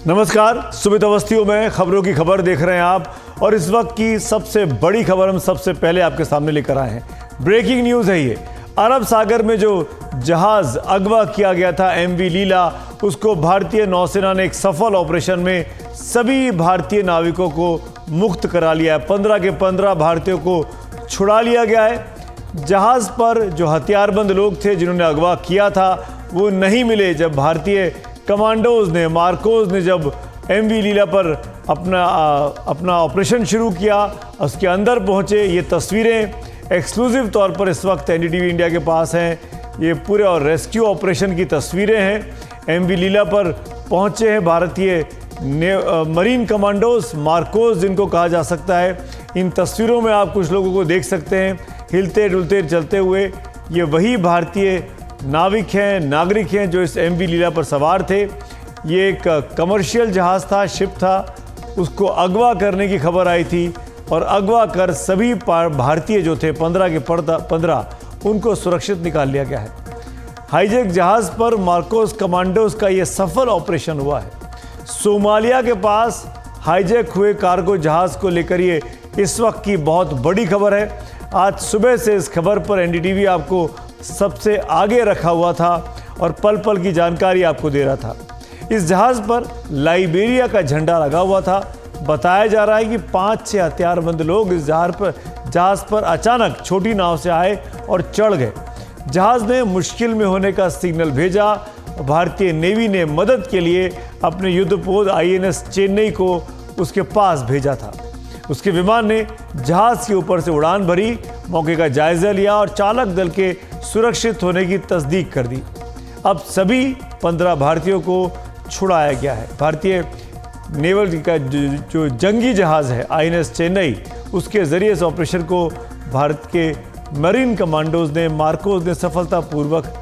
नमस्कार, सुमित अवस्थी हूं मैं। खबरों की खबर देख रहे हैं आप और इस वक्त की सबसे बड़ी खबर हम सबसे पहले आपके सामने लेकर आए हैं। ब्रेकिंग न्यूज़ है ये। अरब सागर में जो जहाज अगवा किया गया था MV लीला, उसको भारतीय नौसेना ने एक सफल ऑपरेशन में सभी भारतीय नाविकों को मुक्त करा लिया है। 15 के 15 भारतीयों को छुड़ा लिया गया है। जहाज पर जो हथियारबंद लोग थे जिन्होंने अगवा किया था वो नहीं मिले। जब भारतीय कमांडोज ने, मार्कोज ने जब MV लीला पर अपना ऑपरेशन शुरू किया, उसके अंदर पहुंचे। ये तस्वीरें एक्सक्लूसिव तौर पर इस वक्त NDTV इंडिया के पास हैं। ये पूरे और रेस्क्यू ऑपरेशन की तस्वीरें हैं। MV लीला पर पहुंचे हैं भारतीय मरीन कमांडोज, मार्कोज जिनको कहा जा सकता है। इन तस्वीरों में आप कुछ लोगों को देख सकते हैं हिलते डुलते चलते हुए। ये वही भारतीय नाविक हैं, नागरिक हैं जो इस MV लीला पर सवार थे। ये एक कमर्शियल जहाज़ था, शिप था। उसको अगवा करने की खबर आई थी और अगवा कर सभी भारतीय जो थे 15 के 15 उनको सुरक्षित निकाल लिया गया है। हाईजैक जहाज़ पर मार्कोस कमांडोज का ये सफल ऑपरेशन हुआ है। सोमालिया के पास हाईजैक हुए कार्गो जहाज़ को लेकर ये इस वक्त की बहुत बड़ी खबर है। आज सुबह से इस खबर पर NDTV आपको सबसे आगे रखा हुआ था और पल पल की जानकारी आपको दे रहा था। इस जहाज़ पर लाइबेरिया का झंडा लगा हुआ था। बताया जा रहा है कि 5-6 हथियारबंद लोग इस जहाज़ पर अचानक छोटी नाव से आए और चढ़ गए। जहाज़ ने मुश्किल में होने का सिग्नल भेजा। भारतीय नेवी ने मदद के लिए अपने युद्धपोत INS चेन्नई को उसके पास भेजा था। उसके विमान ने जहाज़ के ऊपर से उड़ान भरी, मौके का जायजा लिया और चालक दल के सुरक्षित होने की तस्दीक कर दी। अब सभी 15 भारतीयों को छुड़ाया गया है। भारतीय नेवल का जो जंगी जहाज़ है INS चेन्नई, उसके ज़रिए इस ऑपरेशन को भारत के मरीन कमांडोज ने, मार्कोज ने सफलतापूर्वक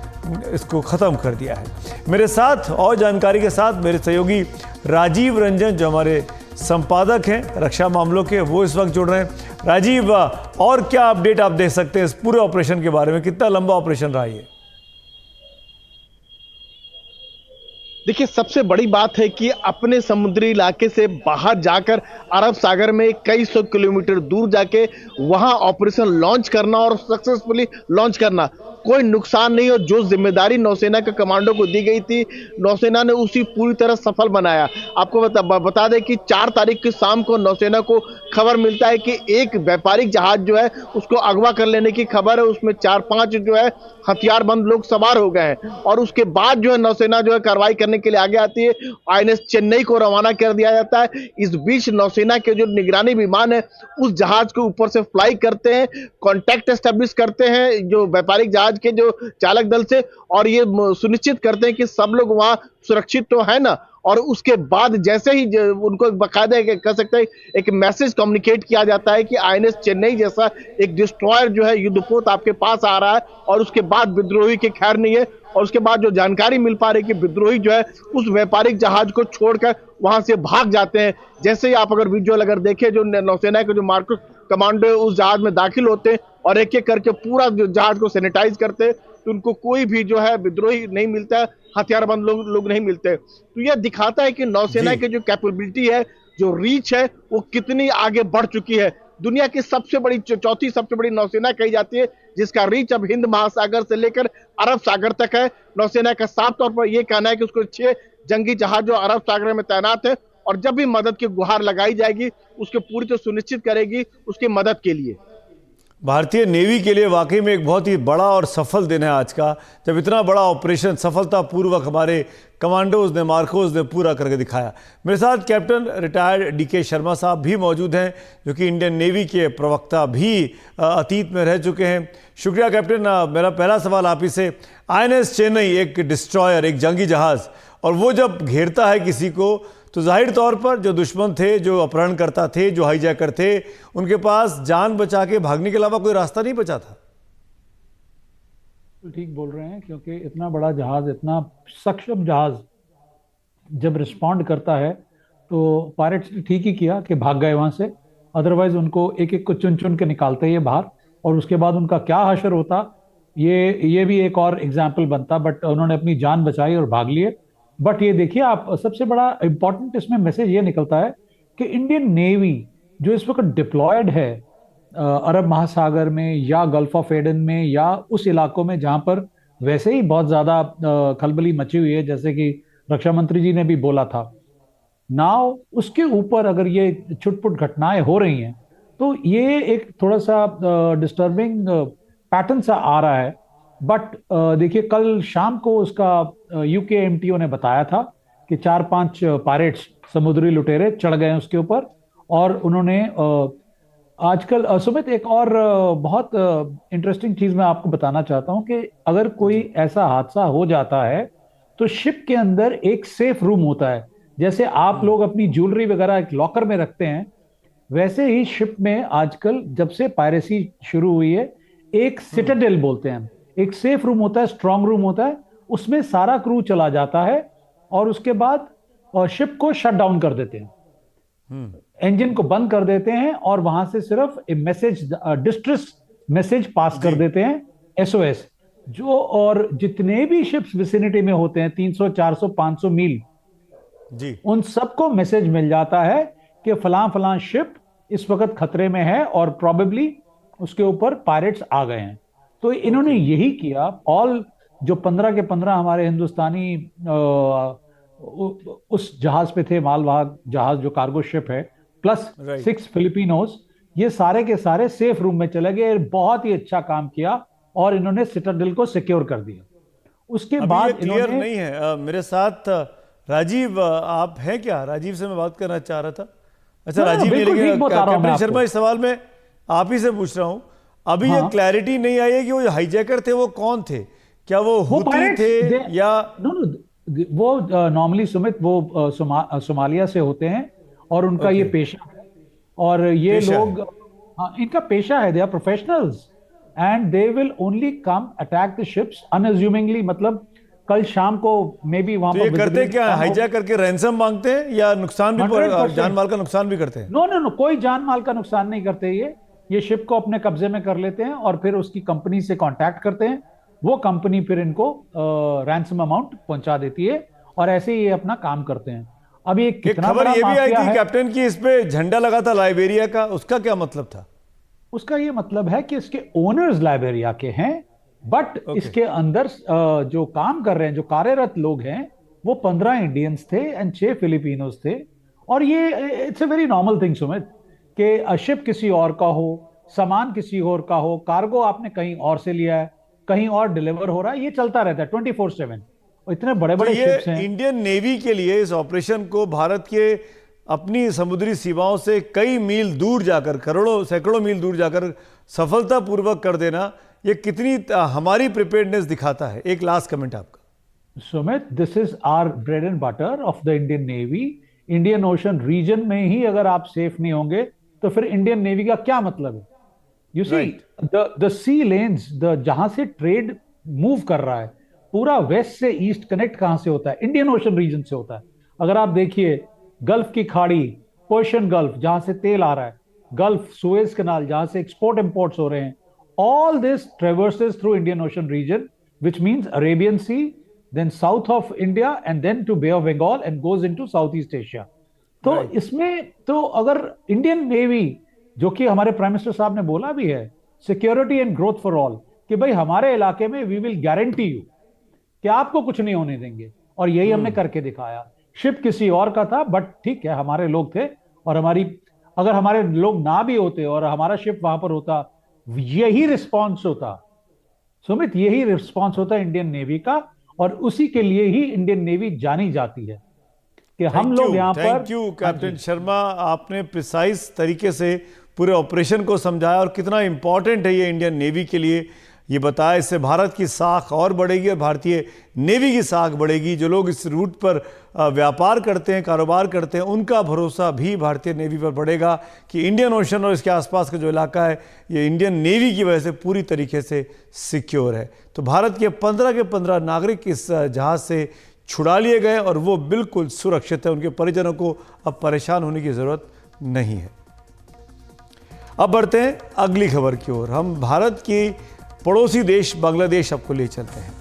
इसको ख़त्म कर दिया है। मेरे साथ और जानकारी के साथ मेरे सहयोगी राजीव रंजन जो हमारे संपादक हैं रक्षा मामलों के, वो इस वक्त जुड़ रहे हैं। राजीव, और क्या अपडेट आप दे सकते हैं इस पूरे ऑपरेशन के बारे में? कितना लंबा ऑपरेशन रहा ये? देखिए, सबसे बड़ी बात है कि अपने समुद्री इलाके से बाहर जाकर अरब सागर में कई सौ किलोमीटर दूर जाके वहां ऑपरेशन लॉन्च करना और सक्सेसफुली लॉन्च करना, कोई नुकसान नहीं। और जो जिम्मेदारी नौसेना के कमांडो को दी गई थी, नौसेना ने उसी पूरी तरह सफल बनाया। आपको बता दें कि 4 तारीख की शाम को नौसेना को खबर मिलता है कि एक व्यापारिक जहाज जो है उसको अगवा कर लेने की खबर है। उसमें 4-5 जो है हथियारबंद लोग सवार हो गए हैं और उसके बाद जो है नौसेना जो है कार्रवाई करने के लिए आगे आती है। INS चेन्नई को रवाना कर दिया जाता है। इस बीच नौसेना के जो निगरानी विमान है उस जहाज के ऊपर से फ्लाई करते हैं, कॉन्टैक्ट एस्टेब्लिश करते हैं जो व्यापारिक जहाज के जो चालक दल से, और ये सुनिश्चित करते हैं कि सब लोग वहां सुरक्षित तो है ना। और उसके बाद जैसे ही उनको बाकायदा कह सकते हैं एक मैसेज कम्युनिकेट किया जाता है कि INS चेन्नई जैसा एक डिस्ट्रॉयर जो है युद्धपोत आपके पास आ रहा है, और उसके बाद विद्रोही की खैर नहीं है। और उसके बाद जो जानकारी मिल पा रही है कि विद्रोही जो है उस व्यापारिक जहाज को छोड़कर वहां से भाग जाते हैं। जैसे ही आप अगर विजुअल अगर देखें, जो नौसेना के जो मार्को कमांडो उस जहाज में दाखिल होते हैं और एक एक करके पूरा जहाज को सैनिटाइज करते हैं, तो उनको कोई भी जो है विद्रोही नहीं मिलता है, हथियारबंद लोग नहीं मिलते। तो यह दिखाता है कि नौसेना की जो कैपेबिलिटी है, जो रीच है, वो कितनी आगे बढ़ चुकी है। दुनिया की सबसे बड़ी, चौथी सबसे बड़ी नौसेना कही जाती है, जिसका रीच अब हिंद महासागर से लेकर अरब सागर तक है। नौसेना का साफ तौर पर यह कहना है कि उसको 6 जंगी जहाज जो अरब सागर में तैनात है और जब भी मदद की गुहार लगाई जाएगी उसके पूरी तो सुनिश्चित करेगी उसकी मदद के लिए। भारतीय नेवी के लिए वाकई में एक बहुत ही बड़ा और सफल दिन है आज का, जब इतना बड़ा ऑपरेशन सफलतापूर्वक हमारे कमांडोज ने, मार्कोज ने पूरा करके दिखाया। मेरे साथ कैप्टन रिटायर्ड DK शर्मा साहब भी मौजूद हैं, जो कि इंडियन नेवी के प्रवक्ता भी अतीत में रह चुके हैं। शुक्रिया कैप्टन। मेरा पहला सवाल आप ही से, INS चेन्नई एक डिस्ट्रॉयर, एक जंगी जहाज़, और वो जब घेरता है किसी को तो जाहिर तौर पर जो दुश्मन थे, जो अपहरणकर्ता थे, जो हाईजैकर थे, उनके पास जान बचा के भागने के अलावा कोई रास्ता नहीं बचा था। ठीक बोल रहे हैं, क्योंकि इतना बड़ा जहाज, इतना सक्षम जहाज जब रिस्पॉन्ड करता है तो पायलट्स ने ठीक ही किया कि भाग गए वहां से। अदरवाइज उनको एक एक को चुन चुन के निकालते ये बाहर, और उसके बाद उनका क्या हशर होता, ये भी एक और एग्जाम्पल बनता। बट उन्होंने अपनी जान बचाई और भाग लिए। बट ये देखिए आप, सबसे बड़ा इंपॉर्टेंट इसमें मैसेज ये निकलता है कि इंडियन नेवी जो इस वक्त डिप्लॉयड है अरब महासागर में या गल्फ ऑफ एडन में या उस इलाकों में जहां पर वैसे ही बहुत ज्यादा खलबली मची हुई है, जैसे कि रक्षा मंत्री जी ने भी बोला था, नाउ उसके ऊपर अगर ये छुटपुट घटनाएं हो रही हैं तो ये एक थोड़ा सा डिस्टर्बिंग पैटर्न सा आ रहा है। बट देखिए कल शाम को उसका यूके एमटीओ ने बताया था कि 4-5 पायरेट्स, समुद्री लुटेरे चढ़ गए उसके ऊपर, और उन्होंने आजकल सुमित एक और बहुत इंटरेस्टिंग चीज मैं आपको बताना चाहता हूं कि अगर कोई ऐसा हादसा हो जाता है तो शिप के अंदर एक सेफ रूम होता है। जैसे आप लोग अपनी ज्वेलरी वगैरह एक लॉकर में रखते हैं, वैसे ही शिप में आजकल जब से पायरेसी शुरू हुई है एक सिटाडेल बोलते हैं, एक सेफ रूम होता है, स्ट्रांग रूम होता है, उसमें सारा क्रू चला जाता है और उसके बाद शिप को शट डाउन कर देते हैं, इंजन को बंद कर देते हैं और वहां से सिर्फ मैसेज, डिस्ट्रेस मैसेज पास कर देते हैं, एसओएस जो, और जितने भी शिप्स विसिनिटी में होते हैं 300, 400, 500 मील जी, उन सबको मैसेज मिल जाता है कि फलां फलां शिप इस वक्त खतरे में है और प्रोबेबली उसके ऊपर पायरेट्स आ गए हैं। तो इन्होंने यही किया। ऑल जो 15 के 15 हमारे हिंदुस्तानी उस जहाज पे थे, मालवाहक जहाज जो कार्गो शिप है, प्लस 6 फिलिपिनोस, ये सारे के सारे सेफ रूम में चले गए। बहुत ही अच्छा काम किया और इन्होंने सिटाडेल को सिक्योर कर दिया। उसके बाद क्लियर नहीं है मेरे साथ राजीव, आप हैं क्या? राजीव से मैं बात करना चाह रहा था। अच्छा राजीव, लेकिन कैप्टन शर्मा इस सवाल में आप ही से पूछ रहा हूं, अभी ये क्लैरिटी नहीं आई है कि वो हाईजैकर थे वो कौन थे, क्या वो हुती थे या वो नॉर्मली सुमित वो सोमालिया से होते हैं और उनका ये पेशा है, और ये लोग इनका पेशा है, they are professionals and they will only come attack the ships unassumingly. मतलब कल शाम को मे बी वहां पर करते क्या, हाईजैक करके रैंसम मांगते हैं या नुकसान भी, जान माल का नुकसान भी करते हैं? नो, कोई जान माल का नुकसान नहीं करते। ये शिप को अपने कब्जे में कर लेते हैं और फिर उसकी कंपनी से कांटेक्ट करते हैं, वो कंपनी फिर इनको रैंसम अमाउंट पहुंचा देती है और ऐसे ही ये अपना काम करते हैं। अब ये कितना खबर ये भी आई थी कैप्टन की इस पे झंडा लगा था लाइबेरिया का, उसका क्या मतलब था? उसका ये मतलब है कि इसके ओनर्स लाइबेरिया के हैं, बट इसके अंदर जो काम कर रहे हैं, जो कार्यरत लोग हैं, वो 15 इंडियंस थे एंड 6 फिलिपिनोस थे। और ये it's a very normal thing Sumit कि शिप किसी और का हो, सामान किसी और का हो, कार्गो आपने कहीं और से लिया है, कहीं और डिलीवर हो रहा है, ये चलता रहता है 24/7। इतने बड़े बड़े शिप्स हैं। इंडियन नेवी के लिए इस ऑपरेशन को भारत के अपनी समुद्री सीमाओं से कई मील दूर जाकर, करोड़ों सैकड़ों मील दूर जाकर सफलतापूर्वक कर देना, ये कितनी हमारी प्रिपेयर्डनेस दिखाता है? एक लास्ट कमेंट आपका। Sumit, this is our bread and butter of the Indian Navy. Indian Ocean region में ही अगर आप सेफ नहीं होंगे तो फिर इंडियन नेवी का क्या मतलब है? You see the sea lanes, जहां से ट्रेड मूव कर रहा है, पूरा वेस्ट से ईस्ट कनेक्ट कहां से होता है? इंडियन ओशन रीजन से होता है। अगर आप देखिए गल्फ की खाड़ी, पर्शियन गल्फ जहां से तेल आ रहा है, गल्फ, सुएज कनाल जहां से एक्सपोर्ट इंपोर्ट्स हो रहे हैं, all this traverses through Indian Ocean region, which means Arabian Sea, then south of India and then to Bay of Bengal and goes into Southeast Asia. तो इसमें तो अगर इंडियन नेवी, जो कि हमारे प्राइम मिनिस्टर साहब ने बोला भी है, security and growth for all, कि भाई हमारे इलाके में वी विल गारंटी यू कि आपको कुछ नहीं होने देंगे, और यही हमने करके दिखाया। शिप किसी और का था, बट ठीक है, हमारे लोग थे, और अगर हमारे लोग ना भी होते और हमारा शिप वहां पर होता, यही रिस्पॉन्स होता सुमित, यही रिस्पॉन्स होता इंडियन नेवी का, और उसी के लिए ही इंडियन नेवी जानी जाती है कि हम लोग यहां पर। थैंक यू कैप्टन शर्मा, आपने प्रिसाइज तरीके से पूरे ऑपरेशन को समझाया और कितना इंपॉर्टेंट है ये इंडियन नेवी के लिए, ये बताया। इससे भारत की साख और बढ़ेगी और भारतीय नेवी की साख बढ़ेगी। जो लोग इस रूट पर व्यापार करते हैं, कारोबार करते हैं, उनका भरोसा भी भारतीय नेवी पर बढ़ेगा कि इंडियन ओशन और इसके आसपास का जो इलाका है ये इंडियन नेवी की वजह से पूरी तरीके से सिक्योर है। तो भारत के 15 के 15 नागरिक इस जहाज़ से छुड़ा लिए गए और वो बिल्कुल सुरक्षित है। उनके परिजनों को अब परेशान होने की ज़रूरत नहीं है। अब बढ़ते हैं अगली खबर की ओर। हम भारत की पड़ोसी देश बांग्लादेश आपको ले चलते हैं।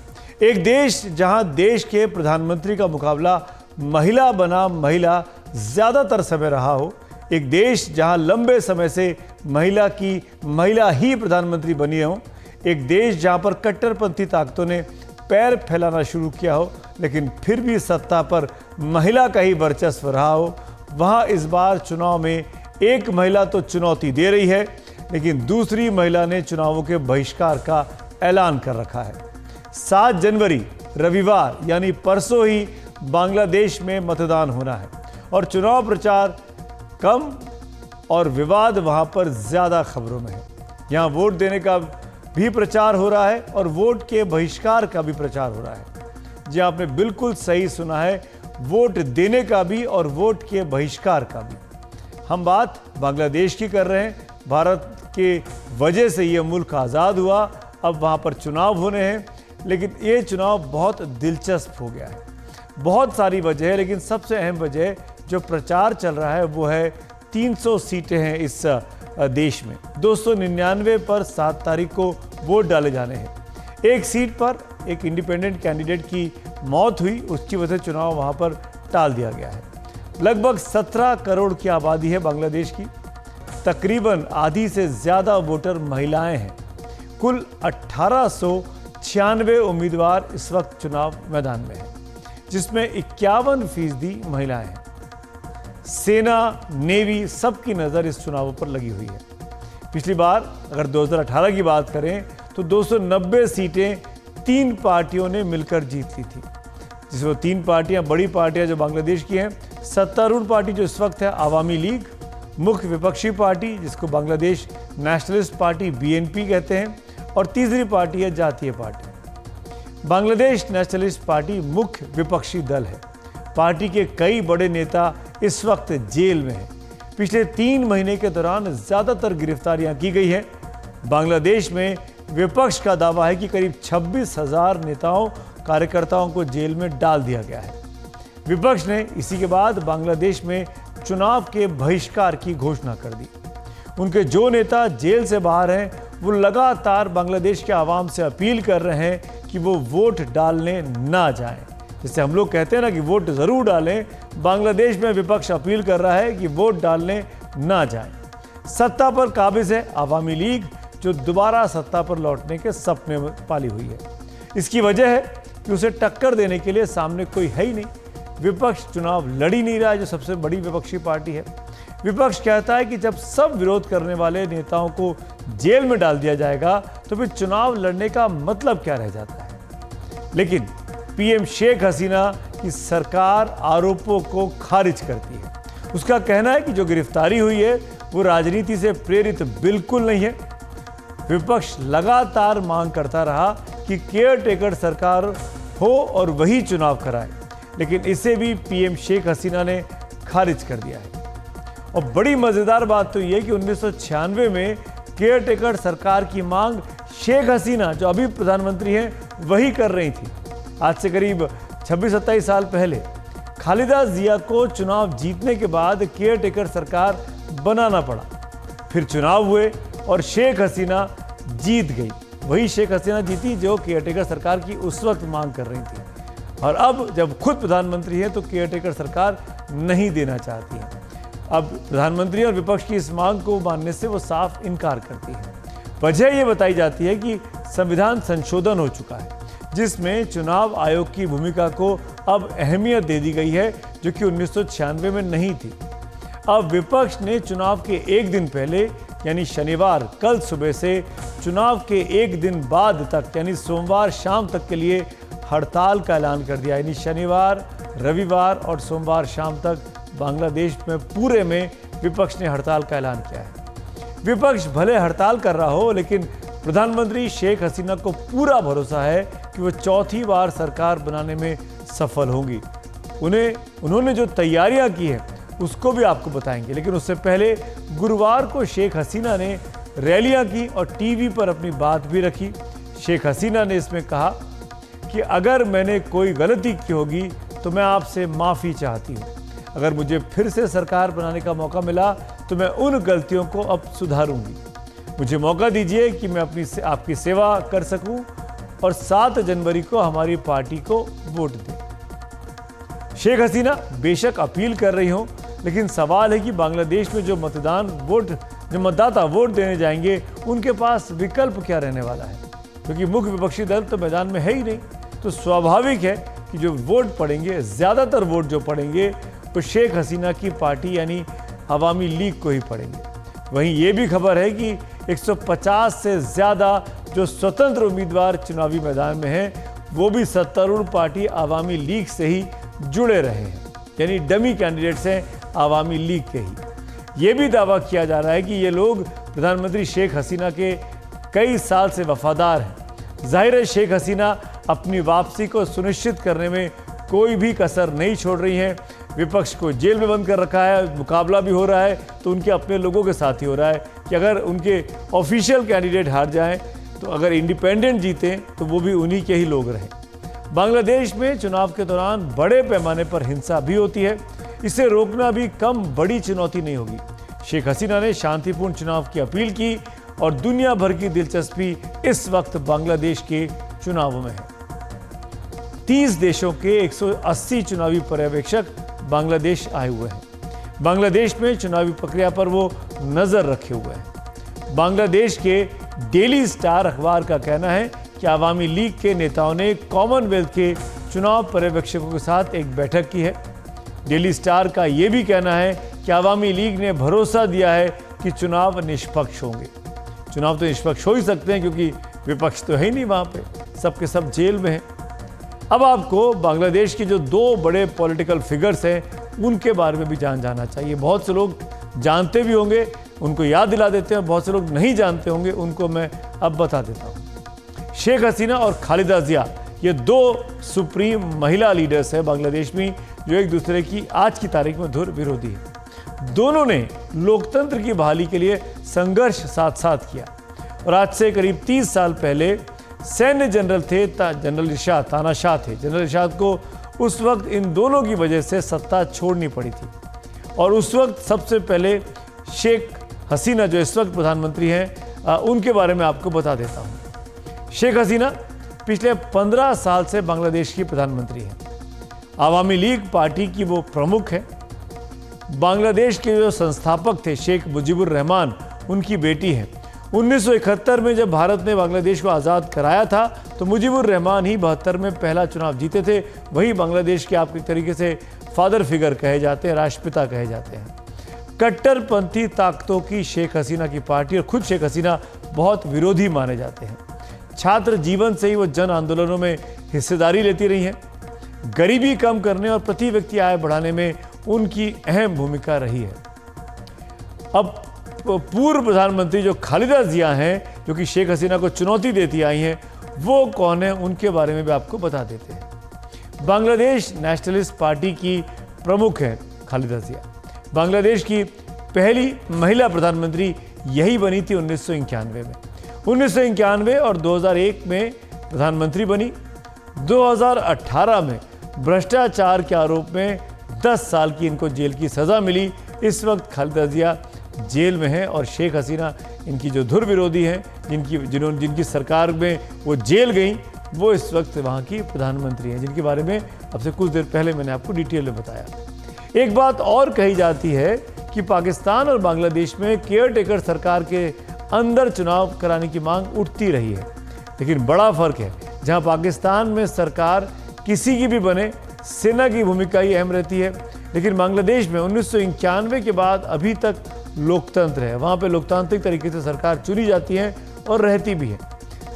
एक देश जहां देश के प्रधानमंत्री का मुकाबला महिला बना महिला ज्यादातर समय रहा हो, एक देश जहां लंबे समय से महिला ही प्रधानमंत्री बनी हो, एक देश जहां पर कट्टरपंथी ताकतों ने पैर फैलाना शुरू किया हो लेकिन फिर भी सत्ता पर महिला का ही वर्चस्व रहा हो, वहां इस बार चुनाव में एक महिला तो चुनौती दे रही है लेकिन दूसरी महिला ने चुनावों के बहिष्कार का ऐलान कर रखा है। 7 जनवरी रविवार यानी परसों ही बांग्लादेश में मतदान होना है और चुनाव प्रचार कम और विवाद वहां पर ज्यादा खबरों में है। यहां वोट देने का भी प्रचार हो रहा है और वोट के बहिष्कार का भी प्रचार हो रहा है। जी आपने बिल्कुल सही सुना है, वोट देने का भी और वोट के बहिष्कार का भी। हम बात बांग्लादेश की कर रहे हैं। भारत के वजह से ये मुल्क आज़ाद हुआ, अब वहाँ पर चुनाव होने हैं लेकिन ये चुनाव बहुत दिलचस्प हो गया है। बहुत सारी वजह है लेकिन सबसे अहम वजह जो प्रचार चल रहा है वो है 300 सीटें हैं इस देश में। 299 पर 7 तारीख को वोट डाले जाने हैं। एक सीट पर एक इंडिपेंडेंट कैंडिडेट की मौत हुई, उसकी वजह से चुनाव वहां पर टाल दिया गया है। लगभग 17 करोड़ की आबादी है बांग्लादेश की, तकरीबन आधी से ज़्यादा वोटर महिलाएं हैं। कुल 1896 उम्मीदवार इस वक्त चुनाव मैदान में हैं, जिसमें 51% महिलाएं हैं। सेना, नेवी सबकी नज़र इस चुनावों पर लगी हुई है। पिछली बार अगर 2018 की बात करें तो 290 सीटें 3 पार्टियों ने मिलकर जीत ली थी, जिसमें 3 पार्टियां, बड़ी पार्टियां जो बांग्लादेश की हैं, सत्तारूढ़ पार्टी जो इस वक्त है आवामी लीग, मुख्य विपक्षी पार्टी जिसको बांग्लादेश नेशनलिस्ट पार्टी BNP कहते हैं, और तीसरी पार्टी है जातीय पार्टी। बांग्लादेश नेशनलिस्ट पार्टी मुख्य विपक्षी दल है। पार्टी के कई बड़े नेता इस वक्त जेल में हैं। पिछले 3 महीने के दौरान ज़्यादातर गिरफ्तारियां की गई हैं। बांग्लादेश में विपक्ष का दावा है कि करीब 26,000 नेताओं, कार्यकर्ताओं को जेल में डाल दिया गया है। विपक्ष ने इसी के बाद बांग्लादेश में चुनाव के बहिष्कार की घोषणा कर दी। उनके जो नेता जेल से बाहर हैं वो लगातार बांग्लादेश के आवाम से अपील कर रहे हैं कि वो वोट डालने ना जाएं। जैसे हम लोग कहते हैं ना कि वोट ज़रूर डालें, बांग्लादेश में विपक्ष अपील कर रहा है कि वोट डालने ना जाएं। सत्ता पर काबिज है आवामी लीग, जो दोबारा सत्ता पर लौटने के सपने में पाली हुई है। इसकी वजह है कि उसे टक्कर देने के लिए सामने कोई है ही नहीं। विपक्ष चुनाव लड़ ही नहीं रहा है, जो सबसे बड़ी विपक्षी पार्टी है। विपक्ष कहता है कि जब सब विरोध करने वाले नेताओं को जेल में डाल दिया जाएगा तो फिर चुनाव लड़ने का मतलब क्या रह जाता है। लेकिन PM शेख हसीना की सरकार आरोपों को खारिज करती है। उसका कहना है कि जो गिरफ्तारी हुई है वो राजनीति से प्रेरित बिल्कुल नहीं है। विपक्ष लगातार मांग करता रहा कि केयरटेकर सरकार हो और वही चुनाव कराए, लेकिन इसे भी PM शेख हसीना ने खारिज कर दिया है। और बड़ी मज़ेदार बात तो ये कि 1996 में केयरटेकर सरकार की मांग शेख हसीना, जो अभी प्रधानमंत्री हैं, वही कर रही थी। आज से करीब 26-27 साल पहले खालिदा जिया को चुनाव जीतने के बाद केयरटेकर सरकार बनाना पड़ा। फिर चुनाव हुए और शेख हसीना जीत गई। वही शेख हसीना जीती जो केयरटेकर सरकार की उस वक्त मांग कर रही थी। और अब जब खुद प्रधानमंत्री है तो केयरटेकर सरकार नहीं देना चाहती है। अब प्रधानमंत्री और विपक्ष की इस मांग को मानने से वो साफ इनकार करती है। वजह ये बताई जाती है कि संविधान संशोधन हो चुका है, जिसमें चुनाव आयोग की भूमिका को अब अहमियत दे दी गई है, जो कि 1996 में नहीं थी। अब विपक्ष ने चुनाव के एक दिन पहले यानी शनिवार, कल सुबह से चुनाव के एक दिन बाद तक यानी सोमवार शाम तक के लिए हड़ताल का ऐलान कर दिया। यानी शनिवार, रविवार और सोमवार शाम तक बांग्लादेश में पूरे में विपक्ष ने हड़ताल का ऐलान किया है। विपक्ष भले हड़ताल कर रहा हो, लेकिन प्रधानमंत्री शेख हसीना को पूरा भरोसा है कि वो चौथी बार सरकार बनाने में सफल होंगी। उन्होंने जो तैयारियां की हैं उसको भी आपको बताएंगे, लेकिन उससे पहले गुरुवार को शेख हसीना ने रैलियां की और टीवी पर अपनी बात भी रखी। शेख हसीना ने इसमें कहा कि अगर मैंने कोई गलती की होगी तो मैं आपसे माफ़ी चाहती हूँ। अगर मुझे फिर से सरकार बनाने का मौका मिला तो मैं उन गलतियों को अब सुधारूंगी। मुझे मौका दीजिए कि मैं आपकी सेवा कर सकूं और 7 जनवरी को हमारी पार्टी को वोट दें। शेख हसीना बेशक अपील कर रही हों, लेकिन सवाल है कि बांग्लादेश में जो मतदाता वोट देने जाएंगे उनके पास विकल्प क्या रहने वाला है, क्योंकि मुख्य विपक्षी दल तो मैदान में है ही नहीं। तो स्वाभाविक है कि जो वोट पड़ेंगे, ज़्यादातर वोट जो पड़ेंगे वो शेख हसीना की पार्टी यानी अवामी लीग को ही पड़ेंगे। वहीं ये भी खबर है कि 150 से ज़्यादा जो स्वतंत्र उम्मीदवार चुनावी मैदान में हैं वो भी सत्तारूढ़ पार्टी अवामी लीग से ही जुड़े रहे हैं, यानी डमी कैंडिडेट्स हैं अवामी लीग के ही। ये भी दावा किया जा रहा है कि ये लोग प्रधानमंत्री शेख हसीना के कई साल से वफादार हैं। जाहिर है शेख हसीना अपनी वापसी को सुनिश्चित करने में कोई भी कसर नहीं छोड़ रही हैं। विपक्ष को जेल में बंद कर रखा है, मुकाबला भी हो रहा है तो उनके अपने लोगों के साथ ही हो रहा है कि अगर उनके ऑफिशियल कैंडिडेट हार जाएं तो अगर इंडिपेंडेंट जीतें तो वो भी उन्हीं के ही लोग रहें। बांग्लादेश में चुनाव के दौरान बड़े पैमाने पर हिंसा भी होती है, इसे रोकना भी कम बड़ी चुनौती नहीं होगी। शेख हसीना ने शांतिपूर्ण चुनाव की अपील की और दुनिया भर की दिलचस्पी इस वक्त बांग्लादेश के चुनावों में है। 30 देशों के 180 चुनावी पर्यवेक्षक बांग्लादेश आए हुए हैं। बांग्लादेश में चुनावी प्रक्रिया पर वो नजर रखे हुए हैं। बांग्लादेश के डेली स्टार अखबार का कहना है कि अवामी लीग के नेताओं ने कॉमनवेल्थ के चुनाव पर्यवेक्षकों के साथ एक बैठक की है। डेली स्टार का ये भी कहना है कि अवामी लीग ने भरोसा दिया है कि चुनाव निष्पक्ष होंगे। चुनाव तो निष्पक्ष हो ही सकते हैं क्योंकि विपक्ष तो है ही नहीं वहाँ पे, सबके सब जेल में हैं। अब आपको बांग्लादेश के जो 2 बड़े पॉलिटिकल फिगर्स हैं उनके बारे में भी जाना चाहिए। बहुत से लोग जानते भी होंगे, उनको याद दिला देते हैं, बहुत से लोग नहीं जानते होंगे, उनको मैं अब बता देता हूँ। शेख हसीना और खालिदा जिया ये 2 सुप्रीम महिला लीडर्स हैं बांग्लादेश में जो एक दूसरे की आज की तारीख में धुर विरोधी है। दोनों ने लोकतंत्र की बहाली के लिए संघर्ष साथ साथ किया और आज से करीब 30 साल पहले सैन्य जनरल थे जनरल इरशाद तानाशाह थे। जनरल इरशाद को उस वक्त इन दोनों की वजह से सत्ता छोड़नी पड़ी थी और उस वक्त सबसे पहले शेख हसीना जो इस वक्त प्रधानमंत्री हैं उनके बारे में आपको बता देता हूँ। शेख हसीना पिछले 15 साल से बांग्लादेश की प्रधानमंत्री हैं। अवामी लीग पार्टी की वो प्रमुख है। बांग्लादेश के जो संस्थापक थे शेख मुजीबुर रहमान उनकी बेटी हैं। 1971 में जब भारत ने बांग्लादेश को आज़ाद कराया था तो मुजीबुर रहमान ही 72 में पहला चुनाव जीते थे। वही बांग्लादेश के आप एक तरीके से फादर फिगर कहे जाते हैं, राष्ट्रपिता कहे जाते हैं। कट्टरपंथी ताकतों की शेख हसीना की पार्टी और खुद शेख हसीना बहुत विरोधी माने जाते हैं। छात्र जीवन से ही वो जन आंदोलनों में हिस्सेदारी लेती रही हैं। गरीबी कम करने और प्रति व्यक्ति आय बढ़ाने में उनकी अहम भूमिका रही है। अब पूर्व प्रधानमंत्री जो खालिदा जिया हैं जो कि शेख हसीना को चुनौती देती आई हैं, वो कौन है उनके बारे में भी आपको बता देते हैं। बांग्लादेश नेशनलिस्ट पार्टी की प्रमुख है खालिदा जिया। बांग्लादेश की पहली महिला प्रधानमंत्री यही बनी थी 1991 में। 1991 और 2001 में प्रधानमंत्री बनी। 2018 में भ्रष्टाचार के आरोप में 10 साल की इनको जेल की सज़ा मिली। इस वक्त खालिदा जिया जेल में हैं और शेख हसीना इनकी जो धुर विरोधी हैं, जिनकी सरकार में वो जेल गई, वो इस वक्त वहाँ की प्रधानमंत्री हैं, जिनके बारे में अब से कुछ देर पहले मैंने आपको डिटेल में बताया। एक बात और कही जाती है कि पाकिस्तान और बांग्लादेश में केयर टेकर सरकार के अंदर चुनाव कराने की मांग उठती रही है, लेकिन बड़ा फर्क है। जहां पाकिस्तान में सरकार किसी की भी बने, सेना की भूमिका ही अहम रहती है, लेकिन बांग्लादेश में 1991 के बाद अभी तक लोकतंत्र है। वहां पे लोकतांत्रिक तरीके से सरकार चुनी जाती है और रहती भी है।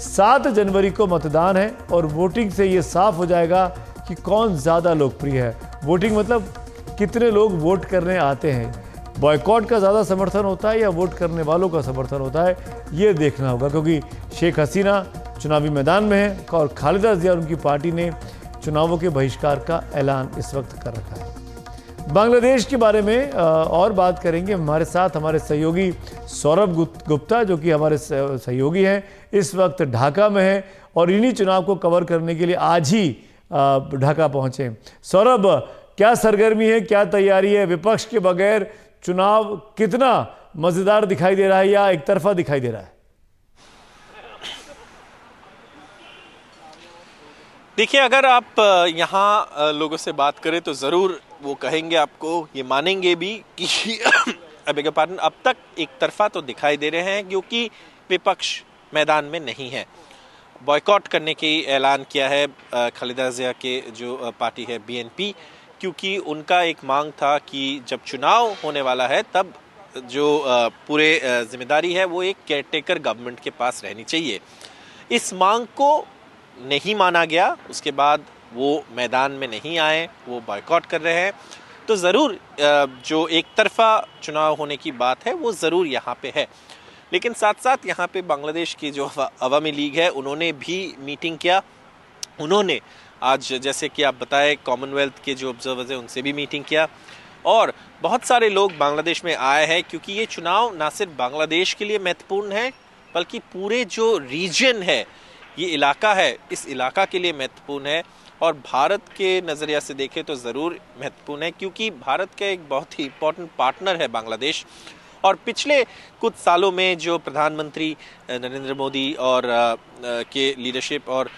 7 जनवरी को मतदान है और वोटिंग से ये साफ हो जाएगा कि कौन ज़्यादा लोकप्रिय है। वोटिंग मतलब कितने लोग वोट करने आते हैं। बॉयकॉट का ज़्यादा समर्थन होता है या वोट करने वालों का समर्थन होता है, ये देखना होगा, क्योंकि शेख हसीना चुनावी मैदान में है और खालिदा जिया और उनकी पार्टी ने चुनावों के बहिष्कार का ऐलान इस वक्त कर रखा है। बांग्लादेश के बारे में और बात करेंगे। हमारे साथ हमारे सहयोगी सौरभ गुप्ता जो कि हमारे सहयोगी हैं, इस वक्त ढाका में हैं और इन्हीं चुनाव को कवर करने के लिए आज ही ढाका पहुँचे। सौरभ, क्या सरगर्मी है, क्या तैयारी है? विपक्ष के बगैर चुनाव कितना मज़ेदार दिखाई दे रहा है या एक तरफा दिखाई दे रहा है? देखिए, अगर आप यहाँ लोगों से बात करें तो ज़रूर वो कहेंगे आपको, ये मानेंगे भी कि बेगर पार्डन, अब तक एक तरफा तो दिखाई दे रहे हैं क्योंकि विपक्ष मैदान में नहीं है। बॉयकॉट करने की ऐलान किया है खालिदा जिया के जो पार्टी है बीएनपी, क्योंकि उनका एक मांग था कि जब चुनाव होने वाला है तब जो पूरे जिम्मेदारी है वो एक केयरटेकर गवर्नमेंट के पास रहनी चाहिए। इस मांग को नहीं माना गया, उसके बाद वो मैदान में नहीं आए, वो बॉयकॉट कर रहे हैं। तो ज़रूर जो एक तरफा चुनाव होने की बात है वो ज़रूर यहाँ पे है। लेकिन साथ साथ यहाँ पे बांग्लादेश की जो अवामी लीग है उन्होंने भी मीटिंग किया। उन्होंने आज, जैसे कि आप बताए, कॉमनवेल्थ के जो ऑब्जर्वर्स हैं उनसे भी मीटिंग किया। और बहुत सारे लोग बांग्लादेश में आए हैं क्योंकि ये चुनाव ना सिर्फ बांग्लादेश के लिए महत्वपूर्ण है बल्कि पूरे जो रीजन है, ये इलाका है, इस इलाका के लिए महत्वपूर्ण है। और भारत के नज़रिया से देखें तो ज़रूर महत्वपूर्ण है क्योंकि भारत का एक बहुत ही इम्पोर्टेंट पार्टनर है बांग्लादेश। और पिछले कुछ सालों में जो प्रधानमंत्री नरेंद्र मोदी और के लीडरशिप और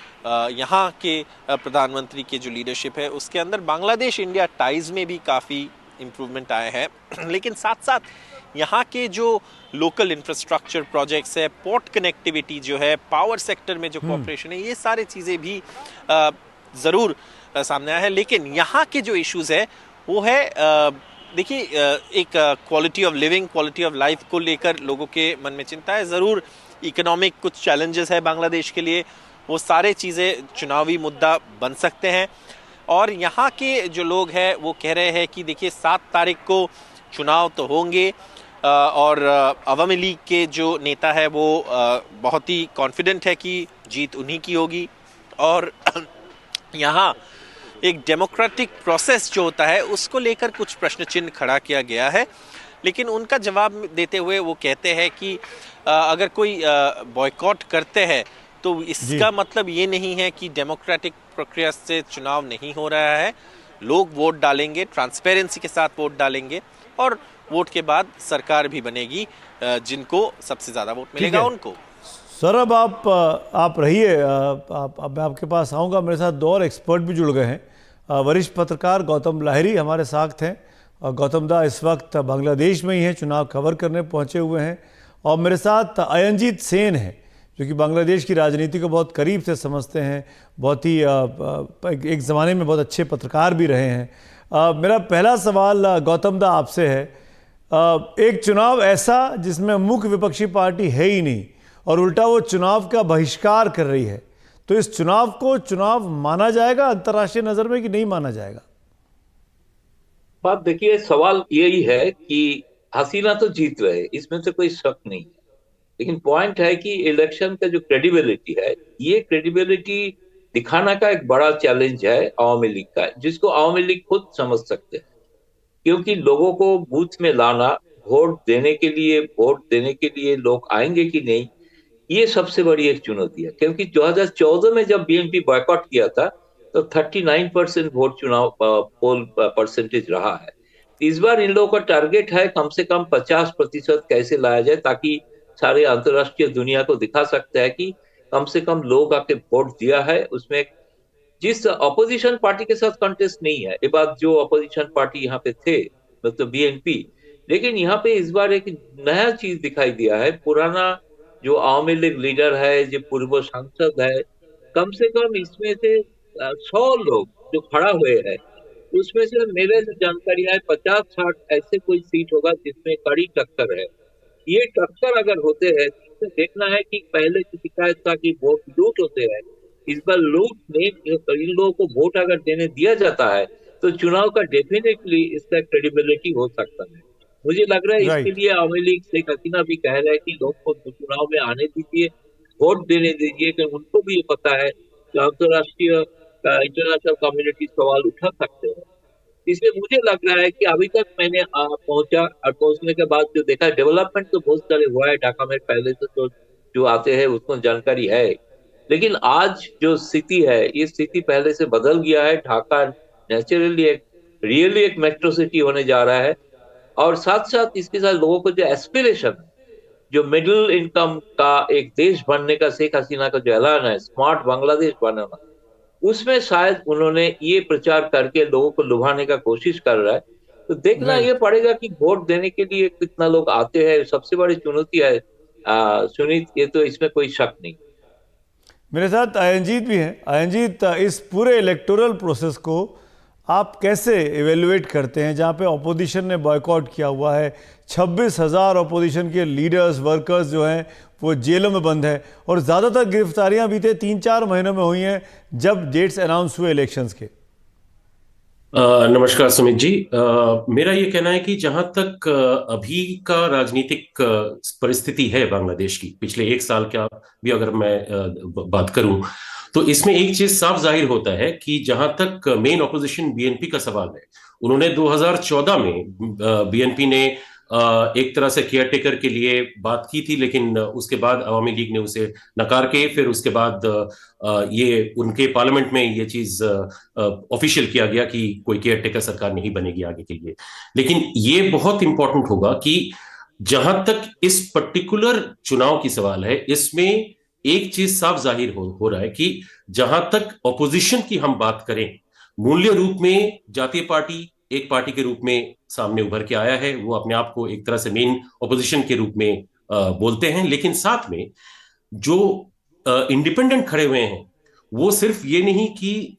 यहाँ के प्रधानमंत्री के जो लीडरशिप है उसके अंदर बांग्लादेश इंडिया टाइज़ में भी काफ़ी इम्प्रूवमेंट आए हैं। लेकिन साथ साथ यहाँ के जो लोकल इंफ्रास्ट्रक्चर प्रोजेक्ट्स है, पोर्ट कनेक्टिविटी जो है, पावर सेक्टर में जो कोऑपरेशन है, ये सारे चीज़ें भी ज़रूर सामने आया है। लेकिन यहाँ के जो इश्यूज़ है वो है देखिए, एक quality of living, quality of life को लेकर लोगों के मन में चिंता है। ज़रूर इकोनॉमिक कुछ चैलेंजेस है बांग्लादेश के लिए, वो सारे चीज़ें चुनावी मुद्दा बन सकते हैं। और यहाँ के जो लोग हैं वो कह रहे हैं कि देखिए 7 तारीख को चुनाव तो होंगे और अवामी लीग के जो नेता है वो बहुत ही कॉन्फिडेंट है कि जीत उन्हीं की होगी। और यहाँ एक डेमोक्रेटिक प्रोसेस जो होता है उसको लेकर कुछ प्रश्न चिन्ह खड़ा किया गया है। लेकिन उनका जवाब देते हुए वो कहते हैं कि अगर कोई बॉयकॉट करते हैं तो इसका मतलब ये नहीं है कि डेमोक्रेटिक प्रक्रिया से चुनाव नहीं हो रहा है। लोग वोट डालेंगे, ट्रांसपेरेंसी के साथ वोट डालेंगे और वोट के बाद सरकार भी बनेगी, जिनको सबसे ज़्यादा वोट मिलेगा उनको। सौरभ, आप रहिए, मैं आपके पास आऊँगा। मेरे साथ 2 और एक्सपर्ट भी जुड़ गए हैं। वरिष्ठ पत्रकार गौतम लाहिरी हमारे साथ हैं। गौतम दा इस वक्त बांग्लादेश में ही हैं, चुनाव कवर करने पहुंचे हुए हैं। और मेरे साथ अयनजीत सेन हैं जो कि बांग्लादेश की राजनीति को बहुत करीब से समझते हैं, बहुत ही एक ज़माने में बहुत अच्छे पत्रकार भी रहे हैं। मेरा पहला सवाल गौतम दा आपसे है। एक चुनाव ऐसा जिसमें मुख्य विपक्षी पार्टी है ही नहीं और उल्टा वो चुनाव का बहिष्कार कर रही है, तो इस चुनाव को चुनाव माना जाएगा अंतर्राष्ट्रीय नजर में कि नहीं माना जाएगा? बात देखिए, सवाल यही है कि हसीना तो जीत रहे, इसमें से कोई शक नहीं है। लेकिन पॉइंट है कि इलेक्शन का जो क्रेडिबिलिटी है, ये क्रेडिबिलिटी दिखाना का एक बड़ा चैलेंज है आवामी लीग का, जिसको आवामी लीग खुद समझ सकते हैं। क्योंकि लोगों को बूथ में लाना, वोट देने के लिए लोग आएंगे कि नहीं, ये सबसे बड़ी एक चुनौती है। क्योंकि 2014 में जब बीएनपी बॉयकॉट किया था तो 39% वोट चुनाव पोल परसेंटेज रहा है। इस बार इन लोगों का टारगेट है कम से कम 50% कैसे लाया जाए, ताकि सारे अंतरराष्ट्रीय दुनिया को दिखा सकता है कि कम से कम लोग आके वोट दिया है। उसमें जिस अपोजिशन पार्टी के साथ कंटेस्ट नहीं है, ये बात, जो अपोजिशन पार्टी यहाँ पे थे मतलब बीएनपी, लेकिन यहाँ पे इस बार एक नया चीज दिखाई दिया है। पुराना जो आवामी लीग लीडर है, जो पूर्व सांसद है, कम से कम इसमें से 100 लोग जो खड़ा हुए हैं, उसमें से मेरे से जानकारी है 50-60 ऐसे कोई सीट होगा जिसमें कड़ी टक्कर है। ये टक्कर अगर होते हैं तो देखना है कि पहले की शिकायत था कि वोट लूट होते हैं, इस बार लूट में इन लोगों को वोट अगर देने दिया जाता है तो चुनाव का डेफिनेटली इसका क्रेडिबिलिटी हो सकता है। मुझे लग रहा है इसके लिए आवामी लीग शेख हसीना भी कह रहे हैं कि लोग को चुनाव में आने दीजिए, वोट देने दीजिए, कि उनको भी ये पता है कि अंतरराष्ट्रीय इंटरनेशनल कम्युनिटी सवाल उठा सकते हैं। इसलिए मुझे लग रहा है कि अभी तक मैंने पहुंचा और पहुंचने के बाद जो देखा, डेवलपमेंट तो बहुत सारे हुआ है ढाका में, पहले से तो जो आते हैं उसको जानकारी है। लेकिन आज जो स्थिति है, ये स्थिति पहले से बदल गया है। ढाका नेचुरली एक रियली एक मेट्रो सिटी होने जा रहा है। और साथ साथ इसके साथ लोगों को जो एस्पिरेशन, जो मिडिल इनकम का एक देश बनने का शेख हसीना का जो ऐलान है, स्मार्ट बांग्लादेश बनाना, उसमें शायद उन्होंने ये प्रचार करके लोगों को लुभाने का कोशिश कर रहा है। तो देखना ये राइट। पड़ेगा कि वोट देने के लिए कितना लोग आते हैं, सबसे बड़ी चुनौती है सुनीत, ये तो इसमें कोई शक नहीं। मेरे साथ अयनजीत भी हैं। अयनजीत, इस पूरे इलेक्टोरल प्रोसेस को आप कैसे इवेलुएट करते हैं, जहां पे ऑपोजिशन ने बॉयकॉट किया हुआ है, 26,000 ऑपोजिशन के लीडर्स वर्कर्स जो हैं वो जेलों में बंद है, और ज़्यादातर गिरफ्तारियां बीते 3-4 महीनों में हुई हैं जब डेट्स अनाउंस हुए इलेक्शंस के। नमस्कार सुमित जी। मेरा ये कहना है कि जहां तक अभी का राजनीतिक परिस्थिति है बांग्लादेश की, पिछले एक साल का भी अगर मैं बात करूं, तो इसमें एक चीज साफ जाहिर होता है कि जहां तक मेन ऑपोजिशन बीएनपी का सवाल है, उन्होंने 2014 में बीएनपी ने एक तरह से केयरटेकर के लिए बात की थी, लेकिन उसके बाद अवामी लीग ने उसे नकार के फिर उसके बाद ये उनके पार्लियामेंट में ये चीज ऑफिशियल किया गया कि कोई केयरटेकर सरकार नहीं बनेगी आगे के लिए। लेकिन ये बहुत इंपॉर्टेंट होगा कि जहां तक इस पर्टिकुलर चुनाव की सवाल है, इसमें एक चीज साफ जाहिर हो रहा है कि जहां तक ऑपोजिशन की हम बात करें, मूल्य रूप में जातीय पार्टी एक पार्टी के रूप में सामने उभर के आया है। वो अपने आप को एक तरह से मेन ऑपोजिशन के रूप में बोलते हैं, लेकिन साथ में जो इंडिपेंडेंट खड़े हुए हैं, वो सिर्फ ये नहीं कि